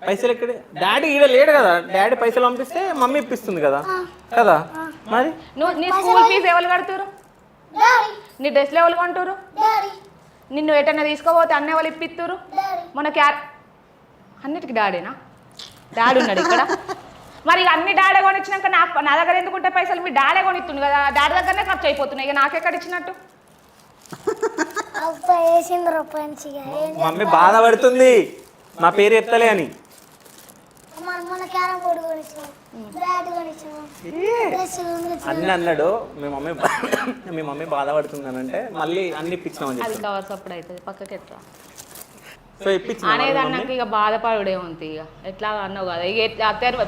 పైసలు ఎక్కడ? డాడీ ఈడ లేడు కదా, డాడీ పైసలు పంపిస్తే మమ్మీ ఇప్పిస్తుంది కదా కదా. మరి నువ్వు నీ స్కూల్ ఫీజు ఎవరు కడుతురు? నీ డ్రెస్లు ఎవరు కొంటారు? నిన్ను ఎటన్నా తీసుకోపోతే అన్న వాళ్ళు ఇప్పిస్తురు. మన అన్నిటికీ డాడీనా? డాడీ ఉన్నాడు ఇక్కడ. మరి అన్ని డాడీ కొనిచ్చినాక నా దగ్గర ఎందుకు ఉంటాయి పైసలు? మీ డాడీ కొనిస్తుంది కదా, డాడీ దగ్గరనే ఖర్చు అయిపోతున్నాయి. ఇక నాకెక్కడ ఇచ్చినట్టు? మమ్మీ బాధపడుతుంది నా పేరు ఎత్తలే అని. అన్ని అన్నాడు మీ మమ్మీ బాధపడుతుంది అని అంటే మళ్ళీ అన్ని ఇప్పించినామని అది కవర్స్ అప్పుడు అవుతుంది పక్కకి ఎట్లా సో ఇప్పించిన అనేది అన్నాక ఇక బాధపడుడే ఉంది. ఇక ఎట్లా అన్నావు కదా, ఇక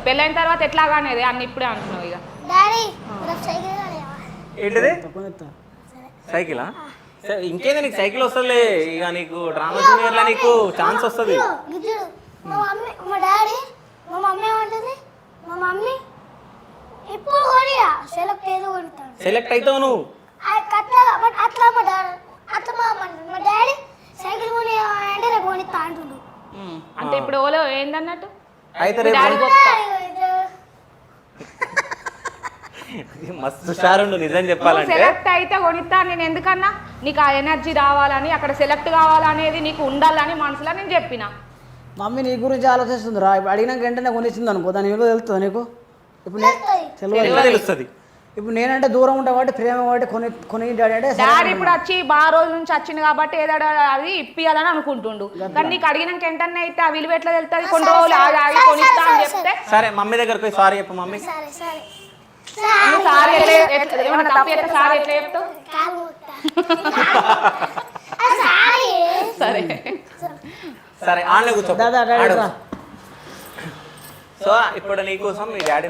పెళ్ళైన తర్వాత ఎట్లాగా అనేది అన్ని ఇప్పుడే అంటున్నావు. ఇక ఏంటిది సైకిలా? ఇంకేదో నీకు సైకిల్ వస్తుందిలే. ఇక నీకు డ్రామా జూనియర్లో నీకు ఛాన్స్ వస్తుంది. సెలెక్ట్ అవుతావు నువ్వు. అంటే ఇప్పుడు ఓలో ఏందన్నట్టు అయితే మస్తు హుషారుండు నిజం చెప్పాలంటే. సెలెక్ట్ అయితే కొనిస్తా నేను. ఎందుకన్నా నీకు ఆ ఎనర్జీ రావాలని, అక్కడ సెలెక్ట్ కావాలనేది నీకు ఉండాలని మనసులో నేను చెప్పిన. మమ్మీ నీ గురించి ఆలోచిస్తుంది రా. ఇప్పుడు అడిగినాక వెంటనే కొనిచ్చింది అనుకో, దాని ఏదో తెలుస్తుంది నీకు. ఇప్పుడు తెలుస్తుంది. ఇప్పుడు నేనంటే దూరం ఉంటా కాబట్టి ప్రేమ కాబట్టి కొని డాడీ అంటే డాడీ ఇప్పుడు వచ్చి బాగా రోజుల నుంచి వచ్చింది కాబట్టి ఏదో అది ఇప్పియాలని అనుకుంటుండు. కానీ నీకు అడిగినాక వెంటనే అయితే ఆ విలువ ఎట్లా తెలుస్తుంది? కొన్ని రోజులు ఆగి కొనిస్తా అని చెప్తే సరే మమ్మీ దగ్గరకు పోయి సారీ చెప్పు. మమ్మీ సరే సరే ఆన్లైన్ కూర్చో. సో ఇప్పుడు నీకోసం మీ డాడీ